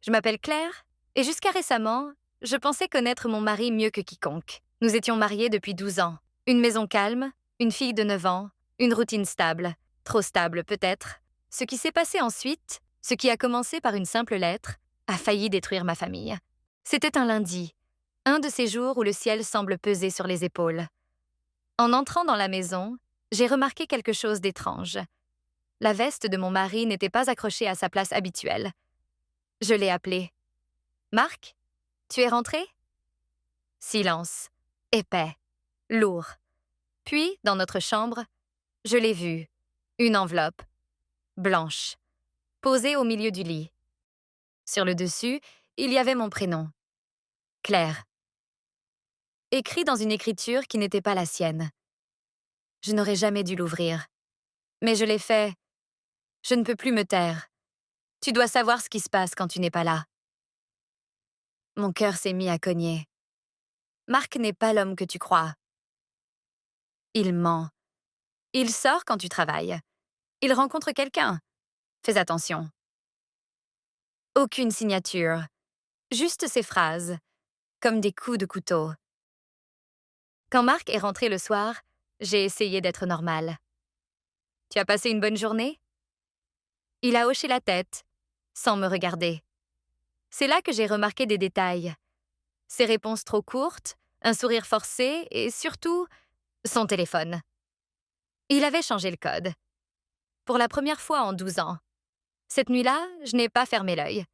Je m'appelle Claire, et jusqu'à récemment, je pensais connaître mon mari mieux que quiconque. Nous étions mariés depuis 12 ans. Une maison calme, une fille de 9 ans, une routine stable. Trop stable peut-être. Ce qui s'est passé ensuite, ce qui a commencé par une simple lettre, a failli détruire ma famille. C'était un lundi, un de ces jours où le ciel semble peser sur les épaules. En entrant dans la maison, j'ai remarqué quelque chose d'étrange. La veste de mon mari n'était pas accrochée à sa place habituelle. Je l'ai appelé. Marc, tu es rentré? Silence. Épais. Lourd. Puis, dans notre chambre, je l'ai vu. Une enveloppe. Blanche. Posée au milieu du lit. Sur le dessus, il y avait mon prénom. Claire. Écrit dans une écriture qui n'était pas la sienne. Je n'aurais jamais dû l'ouvrir. Mais je l'ai fait. Je ne peux plus me taire. Tu dois savoir ce qui se passe quand tu n'es pas là. Mon cœur s'est mis à cogner. Marc n'est pas l'homme que tu crois. Il ment. Il sort quand tu travailles. Il rencontre quelqu'un. Fais attention. Aucune signature. Juste ces phrases, comme des coups de couteau. Quand Marc est rentré le soir, j'ai essayé d'être normale. Tu as passé une bonne journée? Il a hoché la tête, sans me regarder. C'est là que j'ai remarqué des détails. Ses réponses trop courtes, un sourire forcé et surtout, son téléphone. Il avait changé le code. Pour la première fois en 12 ans. Cette nuit-là, je n'ai pas fermé l'œil.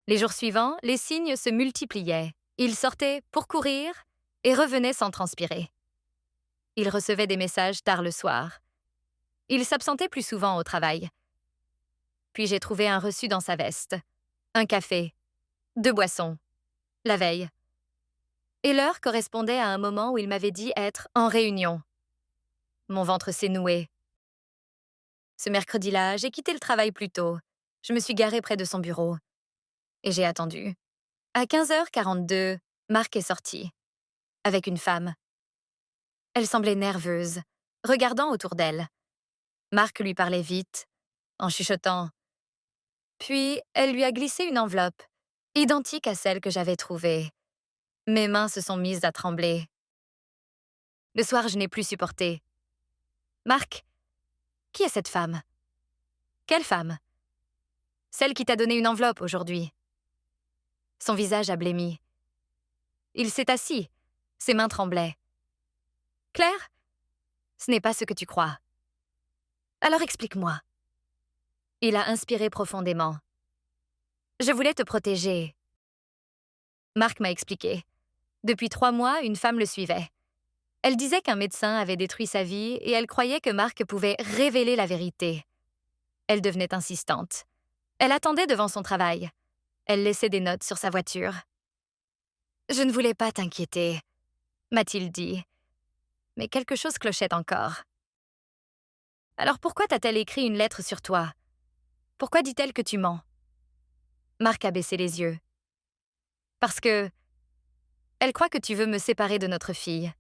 Les jours suivants, les signes se multipliaient. Il sortait pour courir et revenait sans transpirer. Il recevait des messages tard le soir. Il s'absentait plus souvent au travail. Puis j'ai trouvé un reçu dans sa veste. Un café. 2 boissons. La veille. Et l'heure correspondait à un moment où il m'avait dit être en réunion. Mon ventre s'est noué. Ce mercredi-là, j'ai quitté le travail plus tôt. Je me suis garée près de son bureau. Et j'ai attendu. À 15h42, Marc est sorti. Avec une femme. Elle semblait nerveuse, regardant autour d'elle. Marc lui parlait vite, en chuchotant. Puis, elle lui a glissé une enveloppe, identique à celle que j'avais trouvée. Mes mains se sont mises à trembler. Le soir, je n'ai plus supporté. Marc, qui est cette femme? Quelle femme? Celle qui t'a donné une enveloppe aujourd'hui. Son visage a blêmi. Il s'est assis, ses mains tremblaient. Claire, ce n'est pas ce que tu crois. Alors explique-moi. Il a inspiré profondément. Je voulais te protéger. Marc m'a expliqué. Depuis 3 mois, une femme le suivait. Elle disait qu'un médecin avait détruit sa vie et elle croyait que Marc pouvait révéler la vérité. Elle devenait insistante. Elle attendait devant son travail. Elle laissait des notes sur sa voiture. Je ne voulais pas t'inquiéter, m'a-t-il dit. Mais quelque chose clochait encore. Alors pourquoi t'a-t-elle écrit une lettre sur toi? Pourquoi dit-elle que tu mens? Marc a baissé les yeux. Parce que elle croit que tu veux me séparer de notre fille.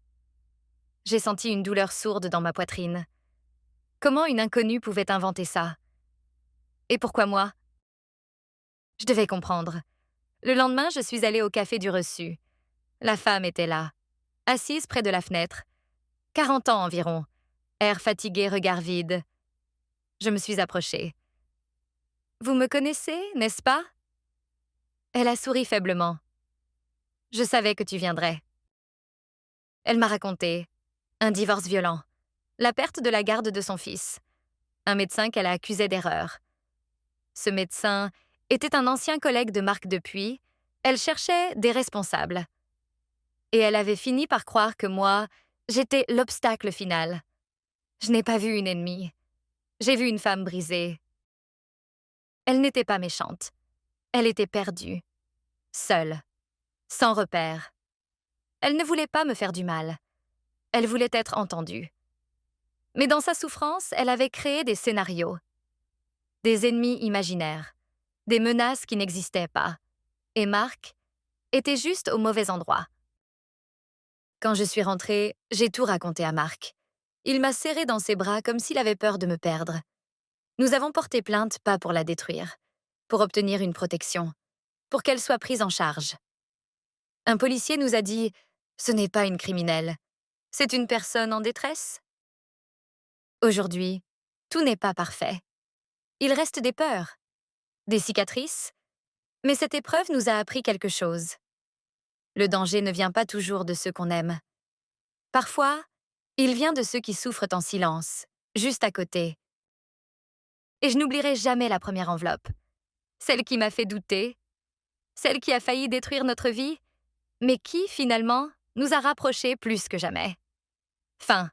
J'ai senti une douleur sourde dans ma poitrine. Comment une inconnue pouvait inventer ça? Et pourquoi moi? Je devais comprendre. Le lendemain, je suis allée au café du reçu. La femme était là, assise près de la fenêtre. 40 ans environ. Air fatigué, regard vide. Je me suis approchée. Vous me connaissez, n'est-ce pas? Elle a souri faiblement. Je savais que tu viendrais. Elle m'a raconté un divorce violent, la perte de la garde de son fils, un médecin qu'elle a accusé d'erreur. Ce médecin était un ancien collègue de Marc depuis. Elle cherchait des responsables. Et elle avait fini par croire que moi, j'étais l'obstacle final. Je n'ai pas vu une ennemie. J'ai vu une femme brisée. Elle n'était pas méchante. Elle était perdue, seule, sans repère. Elle ne voulait pas me faire du mal. Elle voulait être entendue. Mais dans sa souffrance, elle avait créé des scénarios, des ennemis imaginaires, des menaces qui n'existaient pas. Et Marc était juste au mauvais endroit. Quand je suis rentrée, j'ai tout raconté à Marc. Il m'a serrée dans ses bras comme s'il avait peur de me perdre. Nous avons porté plainte, pas pour la détruire, pour obtenir une protection, pour qu'elle soit prise en charge. Un policier nous a dit « Ce n'est pas une criminelle, c'est une personne en détresse ». Aujourd'hui, tout n'est pas parfait. Il reste des peurs, des cicatrices, mais cette épreuve nous a appris quelque chose. Le danger ne vient pas toujours de ceux qu'on aime. Parfois, il vient de ceux qui souffrent en silence, juste à côté. Et je n'oublierai jamais la première enveloppe. Celle qui m'a fait douter, celle qui a failli détruire notre vie, mais qui, finalement, nous a rapprochés plus que jamais. Fin.